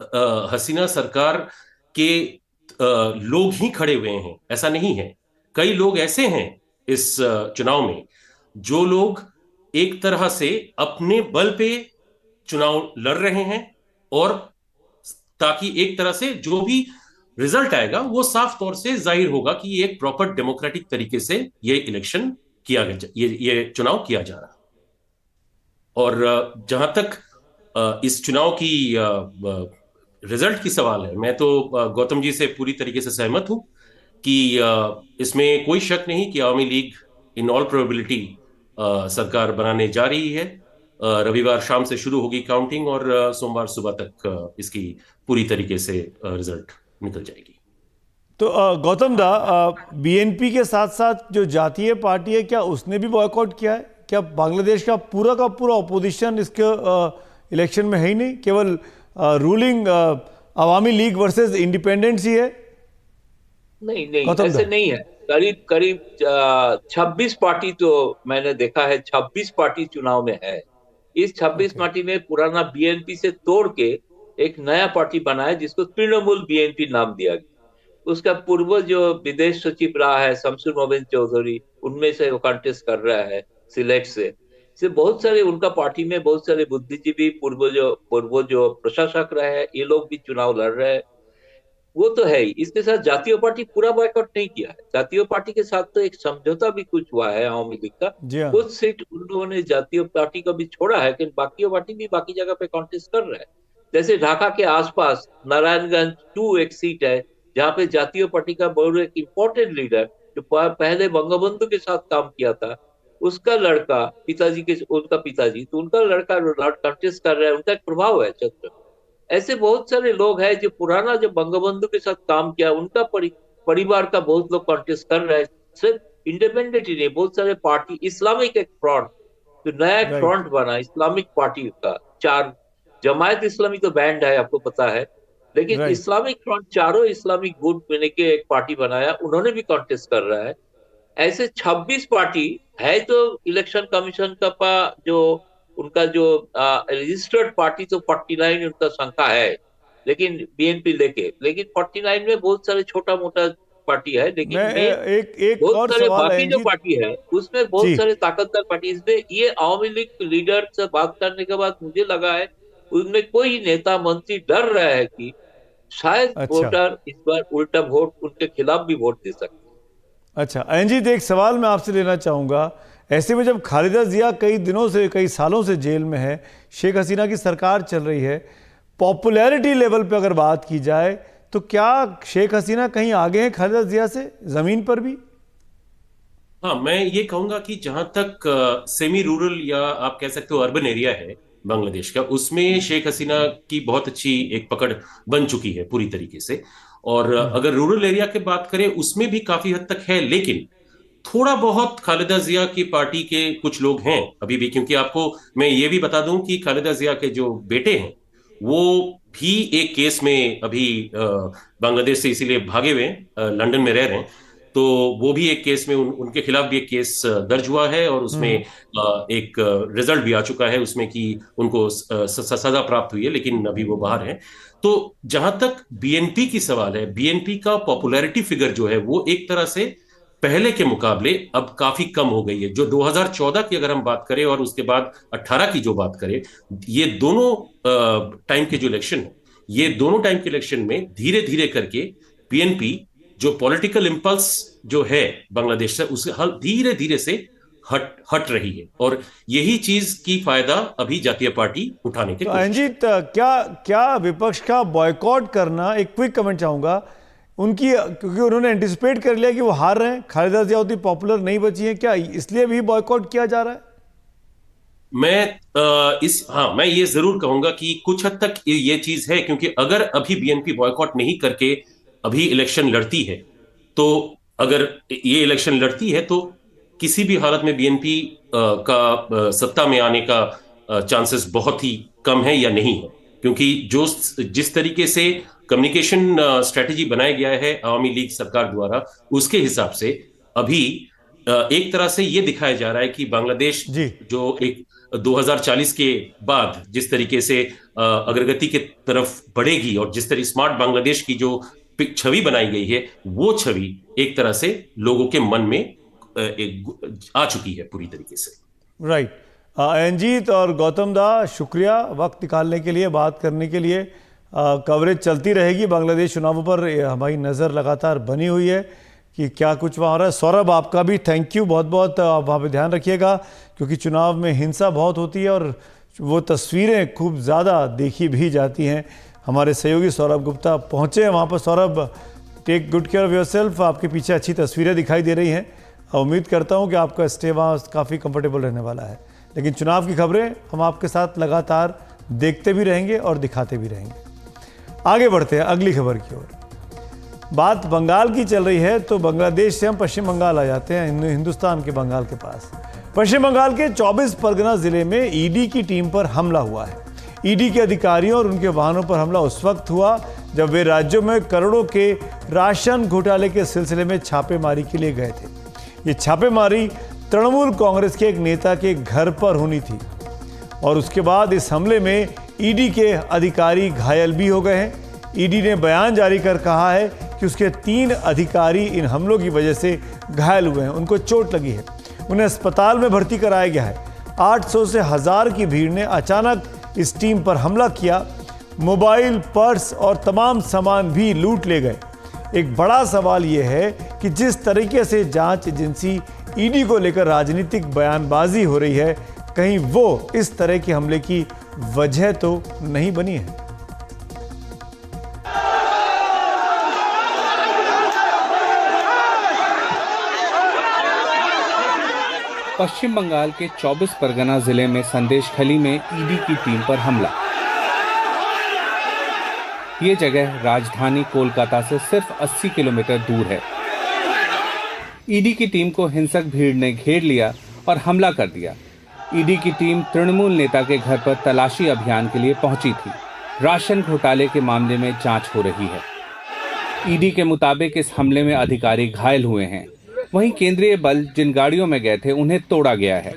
हसीना सरकार के लोग ही खड़े हुए हैं, ऐसा नहीं है। कई लोग ऐसे हैं इस चुनाव में जो लोग एक तरह से अपने बल पे चुनाव लड़ रहे हैं, और ताकि एक तरह से जो भी रिजल्ट आएगा वो साफ तौर से जाहिर होगा कि ये एक प्रॉपर डेमोक्रेटिक तरीके से ये इलेक्शन किया गया, ये चुनाव किया जा रहा। और जहां तक इस चुनाव की रिजल्ट की सवाल है, मैं तो गौतम जी से पूरी तरीके से सहमत हूं कि इसमें कोई शक नहीं कि अवामी लीग इन ऑल प्रोबेबिलिटी सरकार बनाने जा रही है। रविवार शाम से शुरू होगी काउंटिंग और सोमवार सुबह तक इसकी पूरी तरीके से रिजल्ट निकल जाएगी। तो गौतम दा, बीएनपी के साथ साथ जो जातीय पार्टी है, क्या उसने भी बॉयकॉट किया है? क्या बांग्लादेश का पूरा ऑपोजिशन इसके इलेक्शन में है ही नहीं, केवल रूलिंग अवामी लीग वर्सेस इंडिपेंडेंट्स ही है? नहीं, ऐसे नहीं है। करीब करीब 26 पार्टी तो मैंने देखा है, 26 पार्टी चुनाव में है। इस 26 पार्टी में पुराना बीएनपी से तोड़ के एक नया पार्टी बनाया जिसको तृणमूल बीएनपी नाम दिया गया। उसका पूर्व जो विदेश सचिव रहा है शमशुर मोबिन चौधरी, उनमें से वो कंटेस्ट कर रहा है सिलेक्ट से बहुत सारे उनका पार्टी में बहुत सारे बुद्धिजीवी पूर्व जो प्रशासक रहे हैं, ये लोग भी चुनाव लड़ रहे हैं। वो तो है ही। इसके साथ जातीय पार्टी पूरा बॉयकॉट नहीं किया है। जातीय पार्टी के साथ तो एक समझौता भी कुछ हुआ है अवामी लीग का। कुछ सीट उन लोगों ने जातीय पार्टी को भी छोड़ा है, लेकिन बाकी पार्टी भी बाकी जगह पे कॉन्टेस्ट कर रहा है। जैसे ढाका के आसपास नारायणगंज 2 एक सीट है जहाँ पे जातीय पार्टी का बहुत एक इम्पोर्टेंट लीडर जो पहले बंगबंधु के साथ काम किया था, उसका लड़का उनका पिताजी तो उनका लड़का कंटेस्ट कर रहा है। उनका एक प्रभाव है क्षेत्र। ऐसे बहुत सारे लोग हैं जो पुराना जो बंगबंधु के साथ काम किया, उनका परिवार का बहुत लोग कॉन्टेस्ट कर रहे हैं। सिर्फ इंडिपेंडेंट ही नहीं, बहुत सारे पार्टी, इस्लामिक एक फ्रंट, तो नया एक फ्रंट बना इस्लामिक पार्टी का। 4 जमायत इस्लामी तो बैंड है, आपको पता है, लेकिन इस्लामिक फ्रंट चारों इस्लामिक गुट मिलकर के एक पार्टी बनाया, उन्होंने भी कॉन्टेस्ट कर रहा है। ऐसे 26 पार्टी है। तो इलेक्शन कमीशन का जो उनका जो रजिस्टर्ड पार्टी तो 49 उनका संख्या है, लेकिन बीएनपी लेकिन 49 में बहुत सारे छोटा मोटा पार्टी है, लेकिन एक बहुत और सारे सवाल बाकी है जो पार्टी है उसमें बहुत सारे ताकतवर पार्टी। इसलिए ये अवामी लीग लीडर से बात करने के बाद मुझे लगा है उनमें कोई नेता मंत्री डर रहा है कि शायद वोटर इस बार उल्टा वोट उनके खिलाफ भी वोट दे सकते। अच्छा अयनजीत, एक सवाल मैं आपसे लेना चाहूँगा। ऐसे में जब खालिदा जिया कई दिनों से, कई सालों से जेल में है, शेख हसीना की सरकार चल रही है, पॉपुलैरिटी लेवल पे अगर बात की जाए तो क्या शेख हसीना कहीं आगे हैं खालिदा जिया से ज़मीन पर भी? हाँ, मैं ये कहूँगा कि जहाँ तक सेमी रूरल या आप कह सकते हो अर्बन एरिया है बांग्लादेश का, उसमें शेख हसीना की बहुत अच्छी एक पकड़ बन चुकी है पूरी तरीके से। और अगर रूरल एरिया की बात करें उसमें भी काफी हद तक है, लेकिन थोड़ा बहुत खालिदा जिया की पार्टी के कुछ लोग हैं अभी भी। क्योंकि आपको मैं ये भी बता दूं कि खालिदा जिया के जो बेटे हैं वो भी एक केस में अभी बांग्लादेश से इसीलिए भागे हुए लंदन में रह रहे हैं, तो वो भी एक केस में उनके खिलाफ भी एक केस दर्ज हुआ है और उसमें एक रिजल्ट भी आ चुका है उसमें कि उनको सजा प्राप्त हुई है, लेकिन अभी वो बाहर है। तो जहां तक बीएनपी की सवाल है, बीएनपी का पॉपुलैरिटी फिगर जो है वो एक तरह से पहले के मुकाबले अब काफी कम हो गई है। जो 2014 की अगर हम बात करें और उसके बाद 18 की जो बात करें, ये दोनों टाइम के जो इलेक्शन है, ये दोनों टाइम के इलेक्शन में धीरे धीरे करके बीएनपी जो पॉलिटिकल इंपल्स जो है बांग्लादेश से, उसे धीरे धीरे से हट रही है और यही चीज की फायदा अभी जातीय पार्टी उठाने के तो अंजीत, क्या विपक्ष का बॉयकॉट करना, एक क्विक कमेंट चाहूंगा उनकी, क्योंकि उन्होंने एंटिसिपेट कर लिया कि वो हार रहे हैं, खालिदा जिया उतनी पॉपुलर नहीं बची है, क्या इसलिए भी बॉयकॉट किया जा रहा है? मैं ये जरूर कहूंगा कि कुछ हद तक ये चीज है, क्योंकि अगर अभी बीएनपी बॉयकॉट नहीं करके अभी इलेक्शन लड़ती है, तो अगर ये इलेक्शन लड़ती है तो किसी भी हालत में बीएनपी का सत्ता में आने का चांसेस बहुत ही कम है या नहीं है, क्योंकि जिस तरीके से कम्युनिकेशन स्ट्रेटेजी बनाया गया है आवामी लीग सरकार द्वारा, उसके हिसाब से अभी एक तरह से ये दिखाया जा रहा है कि बांग्लादेश जो एक 2040 के बाद जिस तरीके से अग्रगति के तरफ बढ़ेगी और जिस तरह स्मार्ट बांग्लादेश की जो छवि बनाई गई है, वो छवि एक तरह से लोगों के मन में आ चुकी है पूरी तरीके से। राइट। अंजीत और गौतम दा, शुक्रिया वक्त निकालने के लिए, बात करने के लिए। कवरेज चलती रहेगी बांग्लादेश चुनावों पर, हमारी नज़र लगातार बनी हुई है कि क्या कुछ वहाँ हो रहा है। सौरभ, आपका भी थैंक यू, बहुत बहुत वहाँ पे ध्यान रखिएगा, क्योंकि चुनाव में हिंसा बहुत होती है और वो तस्वीरें खूब ज़्यादा देखी भी जाती हैं। हमारे सहयोगी सौरभ गुप्ता पहुँचे हैं वहाँ पर। Saurabh, take good care of yourself, आपके पीछे अच्छी तस्वीरें दिखाई दे रही हैं। उम्मीद करता हूँ कि आपका स्टे वहाँ काफ़ी कंफर्टेबल रहने वाला है, लेकिन चुनाव की खबरें हम आपके साथ लगातार देखते भी रहेंगे और दिखाते भी रहेंगे। आगे बढ़ते हैं अगली खबर की ओर। बात बंगाल की चल रही है, तो बांग्लादेश से हम पश्चिम बंगाल आ जाते हैं, हिंदुस्तान के बंगाल के पास। पश्चिम बंगाल के 24 परगना जिले में ईडी की टीम पर हमला हुआ है। ईडी के अधिकारियों और उनके वाहनों पर हमला उस वक्त हुआ जब वे राज्यों में करोड़ों के राशन घोटाले के सिलसिले में छापेमारी के लिए गए थे। ये छापेमारी तृणमूल कांग्रेस के एक नेता के घर पर होनी थी और उसके बाद इस हमले में ईडी के अधिकारी घायल भी हो गए हैं। ईडी ने बयान जारी कर कहा है कि उसके 3 अधिकारी इन हमलों की वजह से घायल हुए हैं, उनको चोट लगी है, उन्हें अस्पताल में भर्ती कराया गया है। 800 से 1000 की भीड़ ने अचानक इस टीम पर हमला किया, मोबाइल, पर्स और तमाम सामान भी लूट ले गए। एक बड़ा सवाल यह है कि जिस तरीके से जांच एजेंसी ईडी को लेकर राजनीतिक बयानबाजी हो रही है, कहीं वो इस तरह के हमले की वजह तो नहीं बनी है। पश्चिम बंगाल के 24 परगना जिले में संदेशखली में ईडी की टीम पर हमला। ये जगह राजधानी कोलकाता से सिर्फ 80 किलोमीटर दूर है। ईडी की टीम को हिंसक भीड़ ने घेर लिया और हमला कर दिया। ईडी की टीम तृणमूल नेता के घर पर तलाशी अभियान के लिए पहुंची थी। राशन घोटाले के मामले में जांच हो रही है। ईडी के मुताबिक इस हमले में अधिकारी घायल हुए हैं। वहीं केंद्रीय बल जिन गाड़ियों में गए थे उन्हें तोड़ा गया है।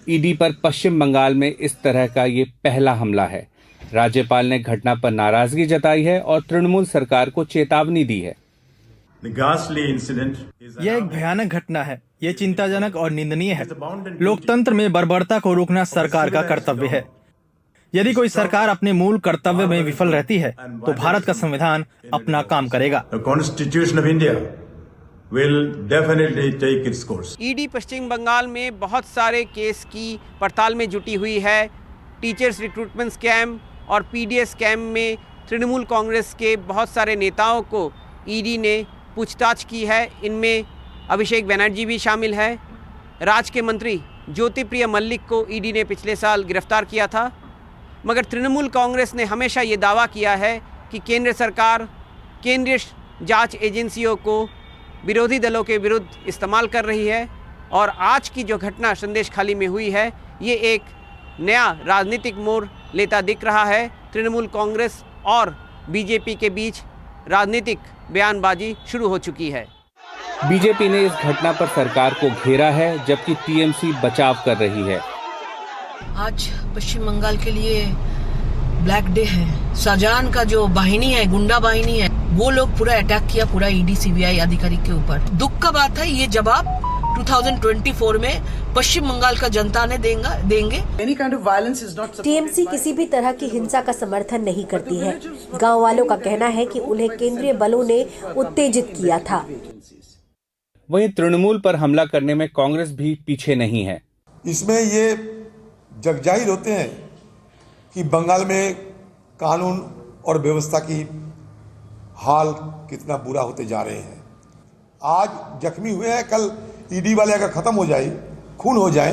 ईडी पर पश्चिम बंगाल में इस तरह का ये पहला हमला है। राज्यपाल ने घटना पर नाराजगी जताई है और तृणमूल सरकार को चेतावनी दी है। यह एक भयानक घटना है। यह चिंताजनक और निंदनीय है। लोकतंत्र में बर्बरता को रोकना सरकार का कर्तव्य है। यदि कोई सरकार अपने मूल कर्तव्य में विफल रहती है तो भारत का संविधान अपना काम करेगा। ईडी पश्चिम बंगाल में बहुत सारे केस की पड़ताल में जुटी हुई है। टीचर्स रिक्रूटमेंट स्कैम और पीडीएस स्कैम में तृणमूल कांग्रेस के बहुत सारे नेताओं को ईडी ने पूछताछ की है। इनमें अभिषेक बनर्जी भी शामिल है। राज्य के मंत्री ज्योतिप्रिय मल्लिक को ईडी ने पिछले साल गिरफ्तार किया था, मगर तृणमूल कांग्रेस ने हमेशा ये दावा किया है कि केंद्र सरकार केंद्रीय जांच एजेंसियों को विरोधी दलों के विरुद्ध इस्तेमाल कर रही है। और आज की जो घटना संदेशखाली में हुई है, ये एक नया राजनीतिक मोड़ लेता दिख रहा है। तृणमूल कांग्रेस और बीजेपी के बीच राजनीतिक बयानबाजी शुरू हो चुकी है। बीजेपी ने इस घटना पर सरकार को घेरा है, जबकि टीएमसी बचाव कर रही है। आज पश्चिम बंगाल के लिए ब्लैक डे है। शाहजहां का जो बाहिनी है, गुंडा बाहिनी है, वो लोग पूरा अटैक किया पूरा ईडी सीबीआई अधिकारी के ऊपर। दुख का बात है, ये जवाब 2024 में पश्चिम बंगाल का जनता ने देंगे। टीएमसी किसी भी तरह की हिंसा का समर्थन नहीं करती है। गांव वालों का कहना है कि उन्हें केंद्रीय बलों ने उत्तेजित किया था। वहीं तृणमूल पर हमला करने में कांग्रेस भी पीछे नहीं है। इसमें ये जगजाहिर होते हैं कि बंगाल में कानून और व्यवस्था की हाल कितना बुरा होते जा रहे हैं। आज जख्मी हुए हैं, कल ईडी वाले अगर खत्म हो जाए, खून हो जाए,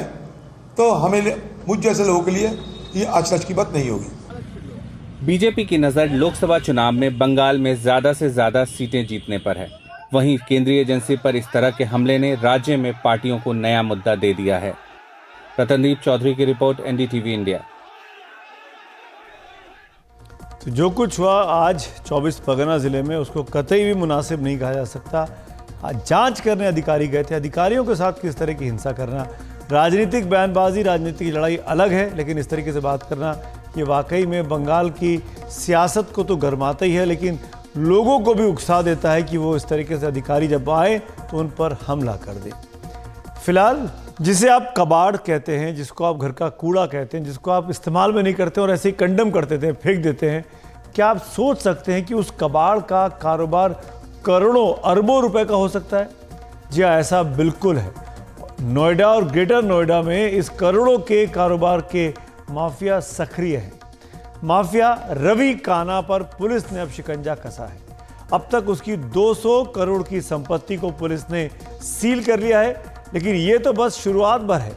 तो हमें मुझ जैसे लोगों के लिए ये अचरज की बात नहीं होगी। बीजेपी की नजर लोकसभा चुनाव में बंगाल में ज्यादा से ज्यादा सीटें जीतने पर है। वहीं केंद्रीय एजेंसी पर इस तरह के हमले ने राज्य में पार्टियों को नया मुद्दा दे दिया है। रतनदीप चौधरी की रिपोर्ट, एनडीटीवी इंडिया। तो जो कुछ हुआ आज 24 परगना जिले में, उसको कतई भी मुनासिब नहीं कहा जा सकता। आज जांच करने अधिकारी गए थे, अधिकारियों के साथ किस तरह की हिंसा करना, राजनीतिक बयानबाजी, राजनीतिक लड़ाई अलग है, लेकिन इस तरीके से बात करना ये वाकई में बंगाल की सियासत को तो गरमाता ही है, लेकिन लोगों को भी उकसा देता है कि वो इस तरीके से अधिकारी जब आए तो उन पर हमला कर दे। फिलहाल जिसे आप कबाड़ कहते हैं, जिसको आप घर का कूड़ा कहते हैं, जिसको आप इस्तेमाल में नहीं करते और ऐसे ही कंडम कर देते हैं, फेंक देते हैं, क्या आप सोच सकते हैं कि उस कबाड़ का कारोबार करोड़ों अरबों रुपए का हो सकता है? जी हाँ, ऐसा बिल्कुल है। नोएडा और ग्रेटर नोएडा में इस करोड़ों के कारोबार के माफिया सक्रिय है। माफिया रवि काना पर पुलिस ने अब शिकंजा कसा है। अब तक उसकी 200 करोड़ की संपत्ति को पुलिस ने सील कर लिया है, लेकिन ये तो बस शुरुआत भर है।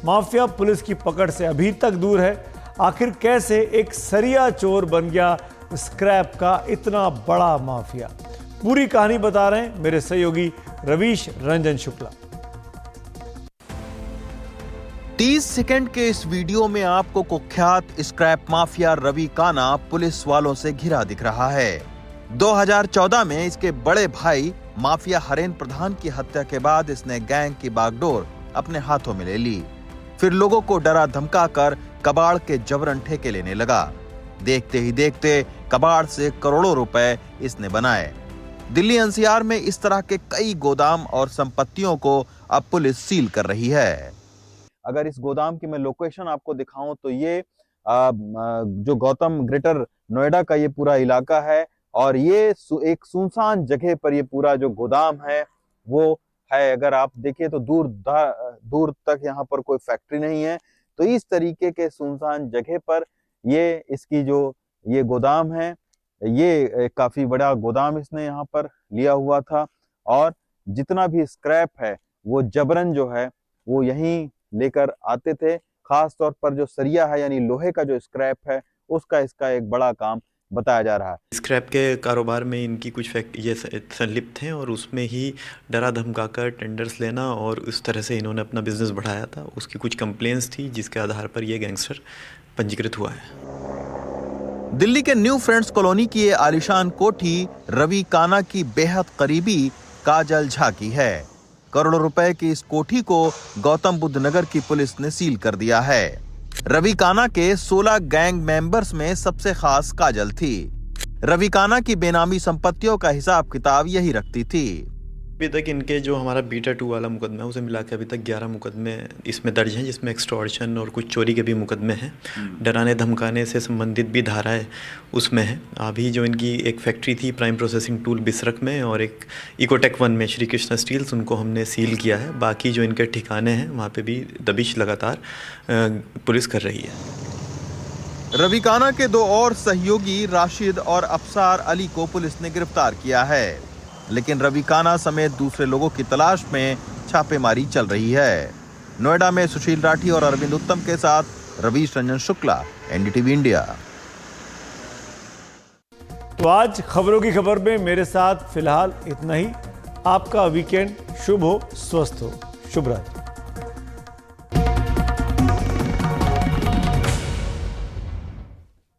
माफिया पुलिस की पकड़ से अभी तक दूर है। आखिर कैसे एक सरिया चोर बन गया स्क्रैप का इतना बड़ा माफिया? पूरी कहानी बता रहे हैं मेरे सहयोगी रवीश रंजन शुक्ला। 30 सेकंड के इस वीडियो में आपको कुख्यात स्क्रैप माफिया रवि काना पुलिस वालों से घिरा दिख रहा है। 2014 में इसके बड़े भाई माफिया हरेन प्रधान की हत्या के बाद इसने गैंग की बागडोर अपने हाथों में ले ली। फिर लोगों को डरा धमकाकर कबाड़ के जबरन ठेके लेने लगा। देखते ही देखते कबाड़ से करोड़ों रुपए इसने बनाए। दिल्ली एनसीआर में इस तरह के कई गोदाम और संपत्तियों को अब पुलिस सील कर रही है। अगर इस गोदाम की मैं लोकेशन आपको दिखाऊं तो ये जो गौतम ग्रेटर नोएडा का ये पूरा इलाका है, और ये एक सुनसान जगह पर ये पूरा जो गोदाम है वो है। अगर आप देखिए तो दूर तक यहाँ पर कोई फैक्ट्री नहीं है। तो इस तरीके के सुनसान जगह पर ये इसकी जो ये गोदाम है, ये काफी बड़ा गोदाम इसने यहाँ पर लिया हुआ था, और जितना भी स्क्रैप है वो जबरन जो है वो यहीं लेकर आते थे। खास तौर पर जो सरिया है यानी लोहे का जो स्क्रैप है उसका इसका एक बड़ा काम बताया जा रहा है। स्क्रैप के कारोबार में इनकी कुछ ये संलिप्त हैं और उसमें ही डरा धमकाकर टेंडर्स लेना और उस तरह से इन्होंने अपना बिजनेस बढ़ाया था। उसकी कुछ कंप्लेंट्स थी जिसके आधार पर ये गैंगस्टर पंजीकृत हुआ है। दिल्ली के न्यू फ्रेंड्स कॉलोनी की ये आलिशान कोठी रवि काना की बेहद करीबी काजल झा की है। करोड़ों रुपए की इस कोठी को गौतम बुद्ध नगर की पुलिस ने सील कर दिया है। रवि काना के 16 गैंग मेंबर्स में सबसे खास काजल थी। रवि काना की बेनामी संपत्तियों का हिसाब किताब यही रखती थी। अभी तक इनके जो हमारा बीटा 2 वाला मुकदमा है उसे मिला के अभी तक 11 मुकदमे इसमें दर्ज हैं, जिसमें एक्सटॉर्शन और कुछ चोरी के भी मुकदमे हैं। डराने धमकाने से संबंधित भी धाराएं उसमें हैं। अभी जो इनकी एक फैक्ट्री थी प्राइम प्रोसेसिंग टूल बिसरक में और एक इकोटेक 1 में श्री कृष्णा स्टील्स, उनको हमने सील किया है। बाकी जो इनके ठिकाने हैं वहाँ पर भी दबिश लगातार पुलिस कर रही है। रवि काना के 2 और सहयोगी राशिद और अफसार अली को पुलिस ने गिरफ्तार किया है, लेकिन रवि काना समेत दूसरे लोगों की तलाश में छापेमारी चल रही है। नोएडा में सुशील राठी और अरविंद उत्तम के साथ रवीश रंजन शुक्ला, एनडीटीवी इंडिया। तो आज खबरों की खबर में मेरे साथ फिलहाल इतना ही। आपका वीकेंड शुभ हो, स्वस्थ हो, शुभ रात्रि।